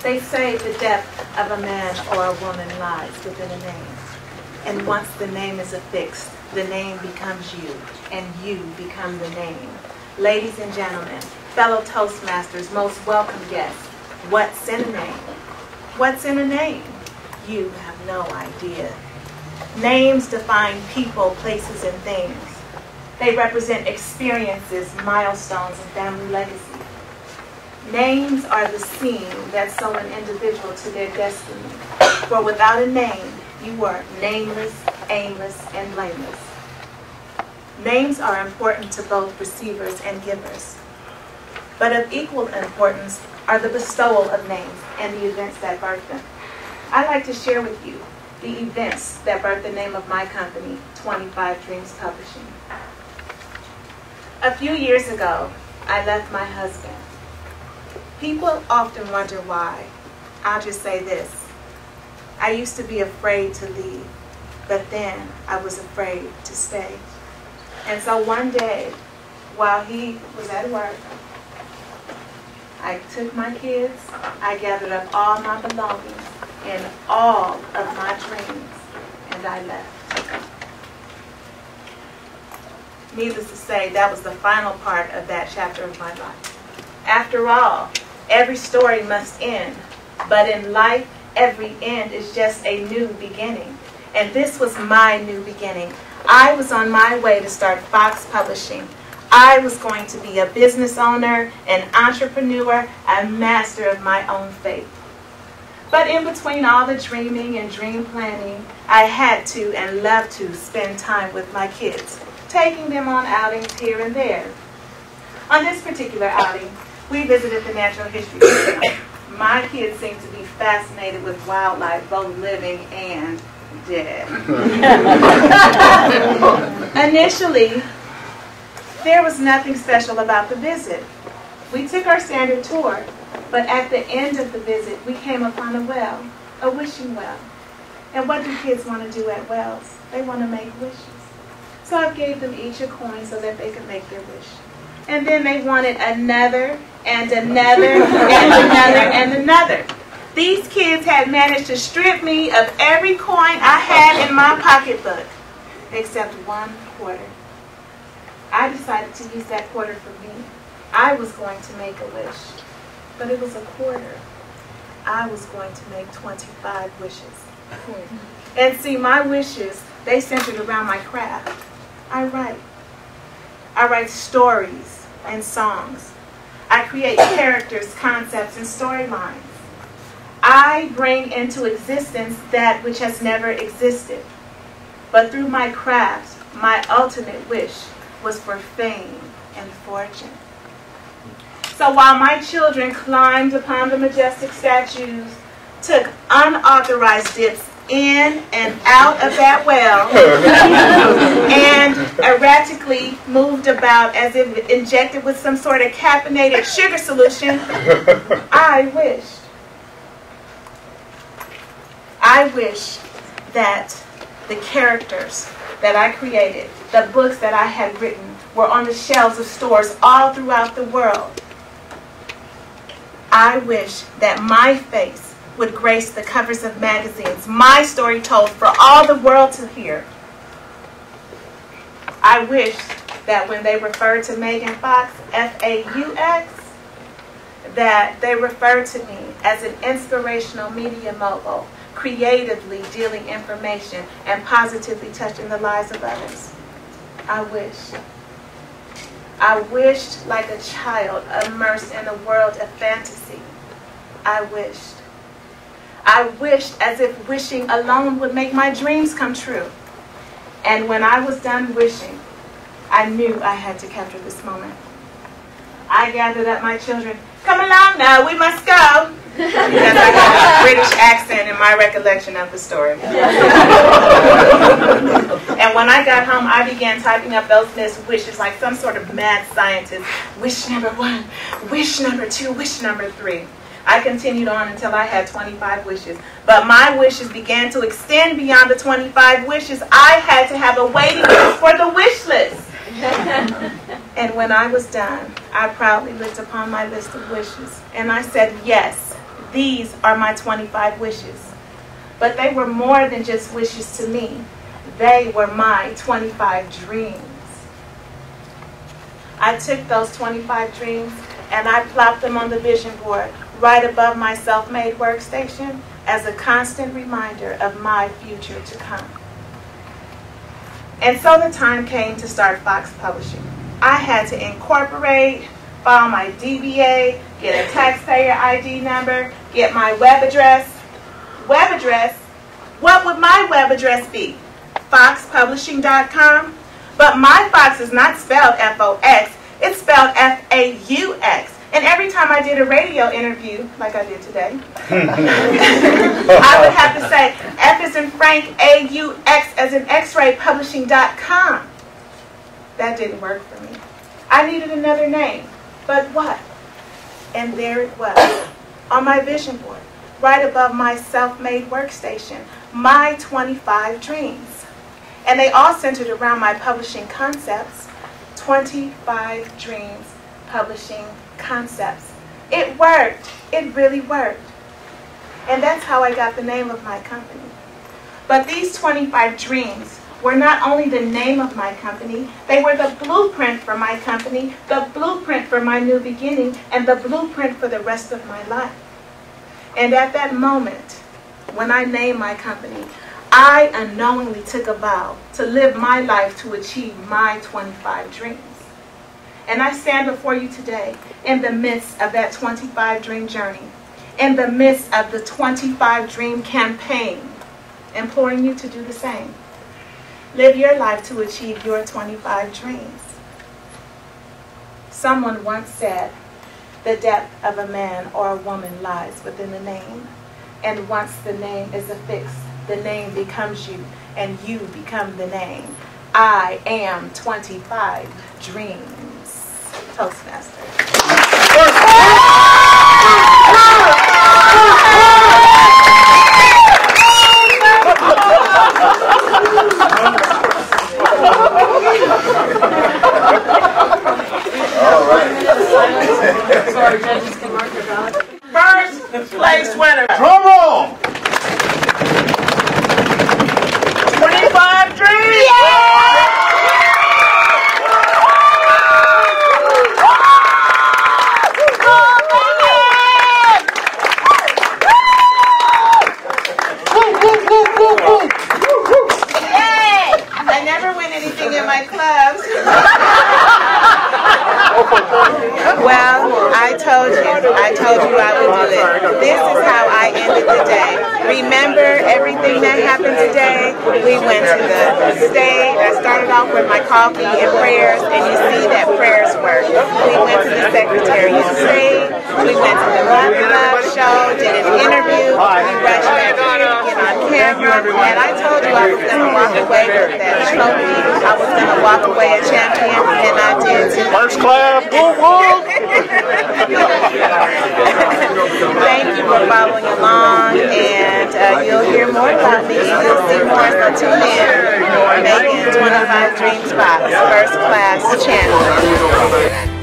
They say the depth of a man or a woman lies within a name. And once the name is affixed, the name becomes you, and you become the name. Ladies and gentlemen, fellow Toastmasters, most welcome guests, what's in a name? What's in a name? You have no idea. Names define people, places, and things. They represent experiences, milestones, and family legacy. Names are the seam that sew an individual to their destiny. For without a name, you are nameless, aimless, and blameless. Names are important to both receivers and givers. But of equal importance are the bestowal of names and the events that birth them. I'd like to share with you the events that birthed the name of my company, 25 Dreams Publishing. A few years ago, I left my husband. People often wonder why. I'll just say this. I used to be afraid to leave, but then I was afraid to stay. And so one day, while he was at work, I took my kids, I gathered up all my belongings and all of my dreams, and I left. Needless to say, that was the final part of that chapter of my life. After all, every story must end, but in life, every end is just a new beginning. And this was my new beginning. I was on my way to start Fox Publishing. I was going to be a business owner, an entrepreneur, a master of my own fate. But in between all the dreaming and dream planning, I had to and loved to spend time with my kids, taking them on outings here and there. On this particular outing, we visited the Natural History Museum. My kids seem to be fascinated with wildlife, both living and dead. Initially, there was nothing special about the visit. We took our standard tour, but at the end of the visit, we came upon a well, a wishing well. And what do kids want to do at wells? They want to make wishes. So I gave them each a coin so that they could make their wish. And then they wanted another, and another, and another, and another. These kids had managed to strip me of every coin I had in my pocketbook, except one quarter. I decided to use that quarter for me. I was going to make a wish, but it was a quarter. I was going to make 25 wishes. And see, my wishes, they centered around my craft. I write stories and songs. I create characters, concepts, and storylines. I bring into existence that which has never existed. But through my craft, my ultimate wish was for fame and fortune. So while my children climbed upon the majestic statues, took unauthorized dips in and out of that well, and erratically moved about as if injected with some sort of caffeinated sugar solution, I wish that the characters that I created, the books that I had written, were on the shelves of stores all throughout the world. I wish that my face would grace the covers of magazines, my story told for all the world to hear. I wish that when they refer to Megan Fox, F-A-U-X, that they refer to me as an inspirational media mogul, creatively dealing information and positively touching the lives of others. I wished like a child immersed in a world of fantasy. I wished as if wishing alone would make my dreams come true. And when I was done wishing, I knew I had to capture this moment. I gathered up my children. Come along now, we must go. Because I got a British accent in my recollection of the story. And when I got home, I began typing up those missed wishes like some sort of mad scientist. Wish number 1, wish number 2, wish number 3. I continued on until I had 25 wishes. But my wishes began to extend beyond the 25 wishes. I had to have a waiting list for the wish list. And when I was done, I proudly looked upon my list of wishes. And I said, yes, These are my 25 wishes. But they were more than just wishes to me. They were my 25 dreams. I took those 25 dreams and I plopped them on the vision board right above my self-made workstation as a constant reminder of my future to come. And so the time came to start Fox Publishing. I had to incorporate, file my DBA, get a taxpayer ID number, get my web address. Web address? What would my web address be? FoxPublishing.com? But my Fox is not spelled F-O-X, it's spelled F-A-U-X. And every time I did a radio interview, like I did today, I would have to say, F as in Frank, A-U-X as in X-ray, publishing.com. That didn't work for me. I needed another name. But what? And there it was, on my vision board, right above my self-made workstation, my 25 dreams. And they all centered around my publishing concepts, 25 Dreams Publishing Concepts. It worked. It really worked. And that's how I got the name of my company. But these 25 dreams were not only the name of my company, they were the blueprint for my company, the blueprint for my new beginning, and the blueprint for the rest of my life. And at that moment, when I named my company, I unknowingly took a vow to live my life to achieve my 25 dreams. And I stand before you today in the midst of that 25 dream journey, in the midst of the 25 dream campaign, imploring you to do the same. Live your life to achieve your 25 dreams. Someone once said, the depth of a man or a woman lies within the name. And once the name is affixed, the name becomes you, and you become the name. I am 25 dreams. Toastmaster. All right. Sorry, judges can mark your ballot. First place winner. Drum roll. 25 dreams. Yeah! I never win anything in my clubs. Well, I told you I would do it. This is how I ended the day. Remember everything that happened today? We went to the stage. I started off with my coffee and prayers, and you see that prayers work. We went to the Secretariat stage. We went to the Love Love show, did an interview. We rushed back here to get on camera, and I told you I was going to walk away with that trophy. I was going to walk away a champion, and I did too. First class. Thank you for following along, and you'll hear more about me. You'll see more, so tune in. Making 25 Dreams Fox, first class champion.